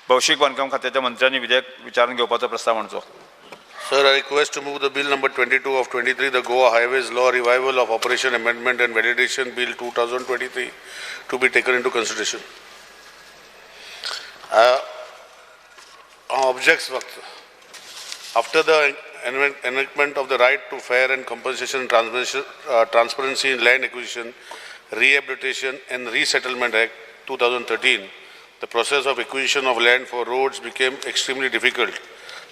भौशीक बांधकाम खात्याच्या मंत्र्यांनी विधेयक विचारून घेवपाचो प्रस्ताव मांडचो. Sir, I request to move the bill number 22 of 23, the Goa Highways Law Revival of Operation Amendment and Validation Bill 2023 to be taken into consideration. Objects after the enactment of the right to fair and compensation transparency in land acquisition, rehabilitation and resettlement act 2013, the process of acquisition of land for roads became extremely difficult.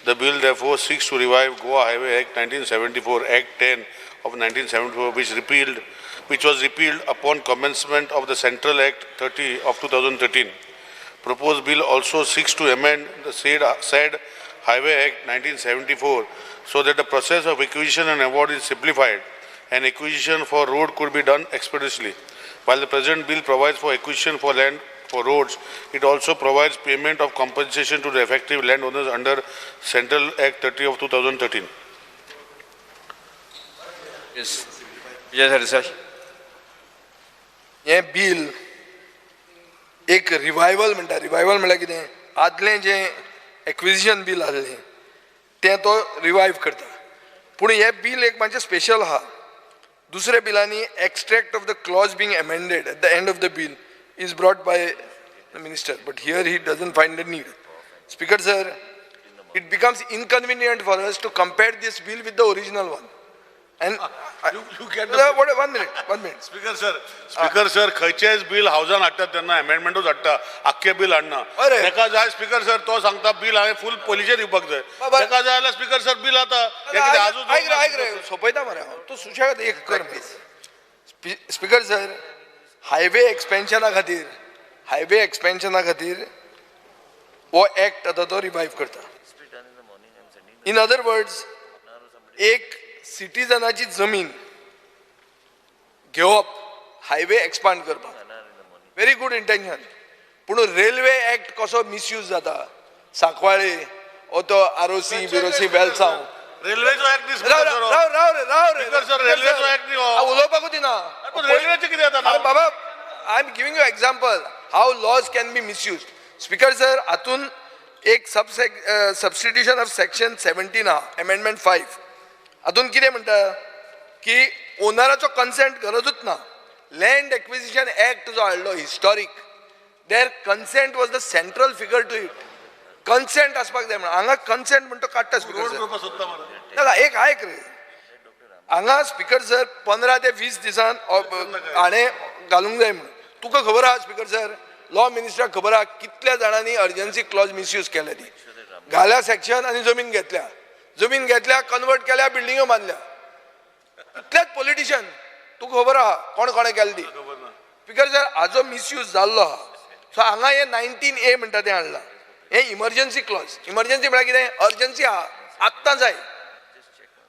The bill therefore seeks to revive Goa Highway Act 1974, Act 10 of 1974, which was repealed upon commencement of the Central Act 30 of 2013. Proposed bill also seeks to amend the said Highway Act 1974 so that the process of acquisition and award is simplified and acquisition for road could be done expeditiously. While the present bill provides for acquisition for land for roads, it also provides payment of compensation to the effective landowners under Central Act 30 of 2013. Yes. Vijay sir. हे bill एक revival म्हणटा. Revival म्हळ्यार कितें? आदलें जे acquisition bill आसलें तें तो रिवायव करता. पूण हे बिल एक मातशें स्पेशल आहा. दुसऱ्या बिलांनी extract of the clause being amended at the end of the bill is brought by the minister, but here he doesn't find the need. Speaker sir, it becomes inconvenient for us to compare this bill with the original one. And you get one minute. Speaker sir, खयचेच bill हावजान हाडटा तेन्ना amendmentूच हाडटा, आख्खे bill हाडना. तेका जाय Speaker sir तो सांगता bill हांवें full पॉलिशेर दिवपाक जाय. तेका जाय जाल्यार Speaker sir bill आता ऐक रे सोपयता मरे हांव. तूं सुशेगाद एक कर. Speaker sir, हायवे एक्सपेन्शना खातीर वो एक्ट आता तो रिवाइव करता. इन अदर वर्ड्स, एक सिटीजनाची जमीन घेवप हायवे एक्सपांड करपाक, व्हेरी गुड इंटेन्शन. पूण रेल्वे एक्ट कसो मिसयूज जाता, सांकवाळे ओ तो आरोसी बिरोसी बेलसांव रेल्वेचो एक्ट उलोवपाकूच दिना. बाबा, I am giving you example how laws can be misused. Speaker sir, हातून एक substitution of section 17 amendment 5. हातून कितें म्हणटा की ओनराचो कन्सेंट गरजूच ना. लँड एक्विजिशन एक्ट जो हाडलो historic, their consent was the central figure to it. Consent आसपाक जाय म्हणून हांगा कन्सेंट म्हणटा काडटा. स्पीकर सर एक आयक रे, हांगा स्पीकर सर 15 ते 20 दिसान हाणें घालूंक जाय म्हणून. तुका खबर आहा स्पीकर सर, लॉ मिनिस्टराक खबर आहा कितल्या जाणांनी अर्जन्सी क्लॉज मिसयूज केल्या. ती घाल्या सेक्शन आनी जमीन घेतल्या कन्वर्ट केल्या, बिल्डिंगो बांदल्या. इतलेच पॉलिटिशियन. तुका खबर आहा कोण कोणें केली ती. स्पीकर सर, हाजो मिसयूज जाल्लो आहा. सो हांगा हे 19A म्हणटा तें हाडलां. हे इमर्जन्सी क्लॉज. इमर्जन्सी म्हळ्यार कितें? अर्जन्सी आहा, आत्तां जाय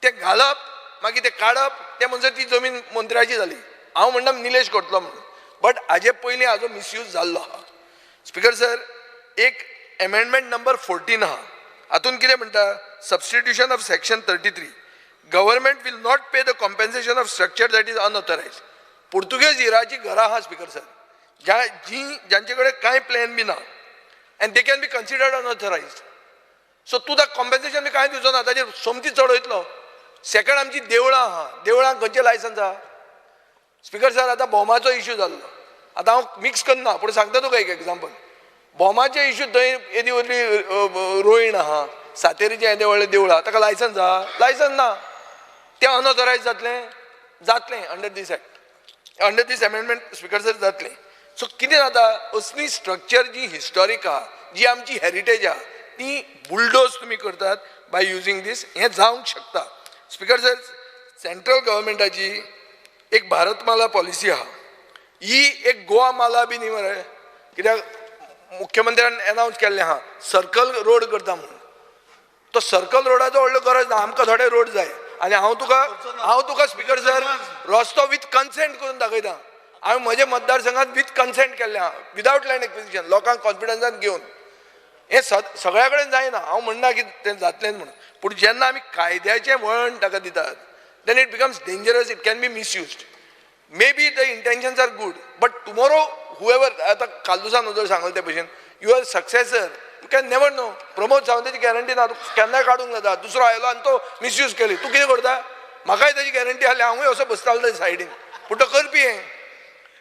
तें घालप, मागीर तें काडप. ते म्हणजे ती जमीन मंत्र्याची जाली. हांव म्हणटा निलेश करतलो म्हणून, बट हाजे पयलीं हाजो मिसयूज जाल्लो आहा. स्पीकर सर, एक अमेंडमेंट नंबर 14 आहा. हातून कितें म्हणटा? Substitution of section 33. Government will not pay the compensation of structure that is unauthorised. Portuguese इराची घरां आहा स्पीकर सर, ज्यांचे कडेन कांय प्लॅन बी ना, and they can be considered unauthorised. So तूं ताका कॉम्पेन्सेशन बी कांय दिवचो ना, ताजेर सोमती चड वयतलो. सेकंड, आमची देवळां आहा. देवळांक खंयचें लायसन्स आहा? स्पीकर सर, आतां बॉमाचो इश्यू जाल्लो. आतां हांव मिक्स करना, पूण सांगता तुका एक एक्झाम्पल. बॉमाचे इश्यू थंय येदी व्हडली रोयण आहा, सातेरीचें येदें व्हडलें देवूळ आहा, ताका लायसन्स आहा? लायसन्स ना. तें अनऑथरायज जातलें अंडर दीस एक्ट, अंडर दीस अमेंडमेंट स्पीकर सर जातलें. सो कितें जाता? असली स्ट्रक्चर जी हिस्टॉरीक आहा, जी आमची हेरिटेज आहा, ती बुलडोज तुमी करतात बाय युजींग दीस. हें जावंक शकता. स्पीकर सर, सेंट्रल गव्हर्मेंटाची एक भारतमाला पॉलिसी आहा. ही एक गोवा माला बी न्ही मरे. कित्याक मुख्यमंत्र्यान अनावन्स केल्लें आहा सर्कल रोड करता म्हणून. तो सर्कल रोडाचो व्हडलो गरज ना, आमकां थोडे रोड जाय. आनी हांव तुका स्पीकर सर रस्तो विथ कन्सेंट करून दाखयता. हांवें म्हजे मतदारसंघात विथ कन्सेंट केल्लें आहा, विदावट लँड एक्विजिशन, लोकांक कॉन्फिडन्सान घेवन. हें सगळ्या कडेन जायना. हांव म्हणना की तें जातलेंच म्हणून, पूण जेन्ना आमी कायद्याचें वळण ताका दितात, then it becomes dangerous, it can be misused. Maybe the intentions are good, but tomorrow whoever, आता कालुसा नजर सांगले ते भशेन, your successor you can never know. Pramod सावंताची गॅरंटी ना, तू केन्नाय काडूंक जाता. दुसरो आयलो आनी तो मिसयूज केली, तू कितें करता? म्हाकाय ताची गॅरंटी आसली, हांवूय असो बसतालो ताच्या सायडीन, पूण तो करपी हें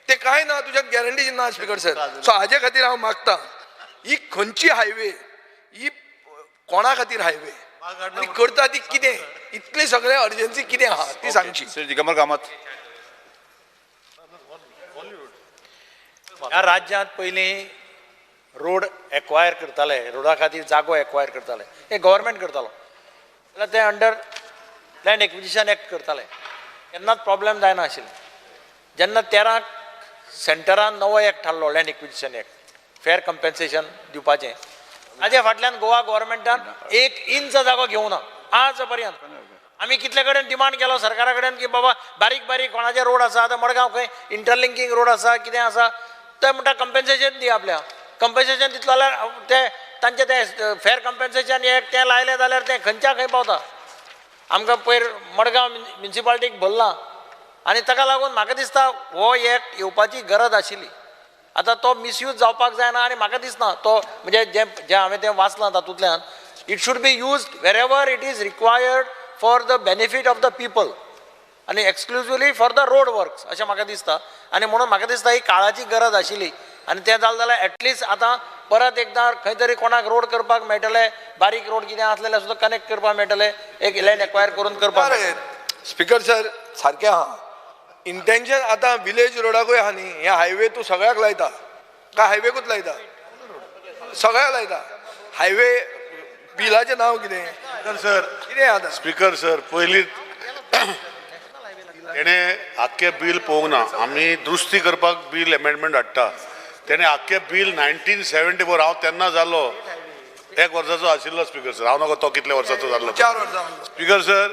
ते काय ना, तुज्या गॅरंटीची ना स्पीकर सर. सो हाजे खातीर हांव मागता, ही खंयची हायवे, ही कोणा खातीर हायवे आनी करता ती कितें, इतली सगळे अर्जन्सी कितें आहा ती सांगची. श्री दिगंबर कामत. ह्या राज्यांत पयलीं रोड एक्वायर करताले, रोडा खातीर जागो एक्वायर करताले, हे गव्हर्मेंट करतालो. जाल्यार ते अंडर लँड एक्विजिशन एक्ट करताले, केन्नाच प्रॉब्लेम जायना आशिल्ले. जेन्ना 13 सेंटरान नवो एक्ट हाडलो, लँड एक्विजिशन एक्ट, फेर कंपेन्सेशन दिवपाचें, ताजे फाटल्यान गोवा गव्हर्मेंटान 1 इंच जागो घेवना आज पर्यंत. आमी कितले कडेन डिमांड केलो सरकारा कडेन की बाबा बारीक बारीक कोणाचे रोड आसा, आतां मडगांव खंय इंटरलिंकींग रोड आसा, कितें आसा, ते म्हणटा कंपेन्सेशन दी आपल्या. कंपेन्सेशन दितलो जाल्यार ते तांचे ते फेर कंपेन्सेशन एक तें लायलें जाल्यार तें खंयच्या खंय पावता. आमकां पयर मडगांव म्युनिसिपालिटीक भरला आनी ताका लागून म्हाका दिसता हो एक्ट येवपाची गरज आशिल्ली. आतां तो मिसयूज जावपाक जायना आनी म्हाका दिसना तो म्हणजे जें हांवें तें वाचलां तातूंतल्यान, it should be used wherever it is required for the benefit of the people आनी exclusively for the road works अशें म्हाका दिसता. आनी म्हणून म्हाका दिसता ही काळाची गरज आशिल्ली आनी तें जालें जाल्यार एटलिस्ट आतां परत एकदां खंय तरी कोणाक रोड करपाक मेळटले, बारीक रोड कितें आसलेले सुद्दां कनेक्ट करपाक मेळटले, एक लँड एक्वायर करून करपाक मेळटलें. स्पीकर सर सारकें आहा, इंटेन्शन आतां विलेज रोडाकूय आहा न्ही, हे हायवे तूं सगळ्याक लायता काय हायवेकूच लायता? सगळ्याक लायता. हायवे बिलाचें नांव कितें सर कितें आतां? स्पीकर सर पयलीं तेणें आख्खें बील पळोवंक ना. आमी दुरुस्ती करपाक बील एमेंडमेंट हाडटा. तेणें आख्खें बील 1974 हांव तेन्ना जाल्लो 1 वर्साचो आशिल्लो स्पीकर सर. हांव नकळो तो कितल्या वर्साचो जाल्लो 4 वर्सां. स्पीकर सर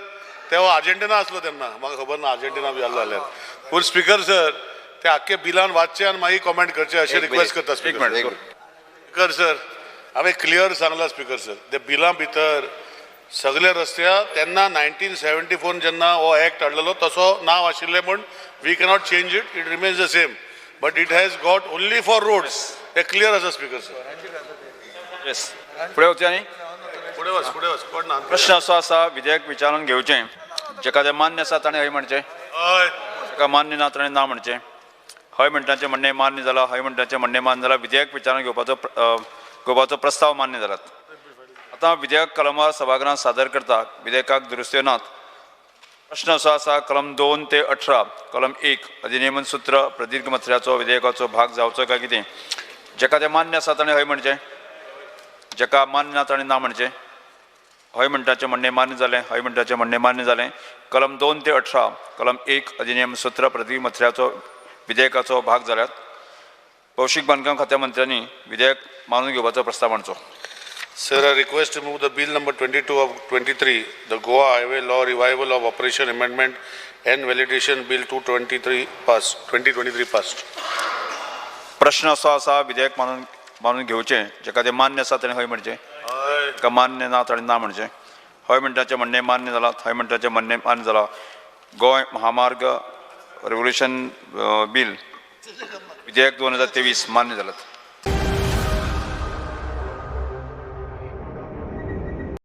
तेव्हा अर्जेंटिना आसलो तेन्ना, म्हाका खबर ना अर्जेंटिना बी जाल्लो जाल्यार. पूण स्पीकर सर ते आख्खे बिलान वाचचें आनी मागीर कॉमेंट करचें अशें रिक्वेस्ट करता स्पीकर सर. हांवें क्लियर सांगला स्पीकर सर, त्या बिलां भितर सगळे रस्त्या तेन्ना 1974 जेन्ना हो एक्ट हाडलेलो तसो नांव आशिल्लें म्हूण we cannot change it, it remains the same, but it has got only for roads. हे क्लियर आसा स्पीकर सर. येस, फुडें वचया न्ही. फुडें वच कोण ना. प्रश्न असो आसा, विधेयक विचारून घेवचें, जेका तें मान्य आसा ताणें हय म्हणचें, हय जेका मान्य ना ताणें ना म्हणचें. हय म्हणटाचें म्हणणें मान्य जालां, हय म्हणटाचें म्हणणें मान्य जालां. विधेयक विचारून घेवपाचो प्रस्ताव मान्य जालात. आतां विधेयक कलमार सभागृहांत सादर करता. विधेयकाक दुरुस्त्यो नात. प्रश्न असो आसा, कलम 2 ते 18 कलम 1 अधिनियमन सूत्र प्रदीर्घ मथऱ्याचो विधेयकाचो भाग जावचो काय कितें? जेका तें मान्य आसा ताणें हय म्हणचें, जेका मान्य ना ताणें ना म्हणचें. हय म्हणटाचें म्हणणें मान्य जालें, हय म्हणटाचें म्हणणें मान्य जालें. कलम 2 ते 18 कलम 1 अधिनियम सूत्र प्रदीर्घ मथऱ्याचो विधेयकाचो भाग जाल्यात. भौशीक बांदकाम खात्या मंत्र्यांनी विधेयक मानून घेवपाचो प्रस्ताव मांडचो. Sir, I request to move the bill number 22 of 23, the Goa Highway Law Revival of Operation Amendment and Validation Bill 2023 passed. प्रश्न असो आसा, विधेयक मानून घेवचें, जेका तें मान्य आसा ताणें हय म्हणचें, जेका मान्य ना ताणें ना म्हणचें. हय म्हणटाचें म्हणणें मान्य जालां, हय म्हणटाचें म्हणणें मान्य जालां. गोंय महामार्ग रेव्होल्युशन बिल विधेयक 2023 मान्य जालात.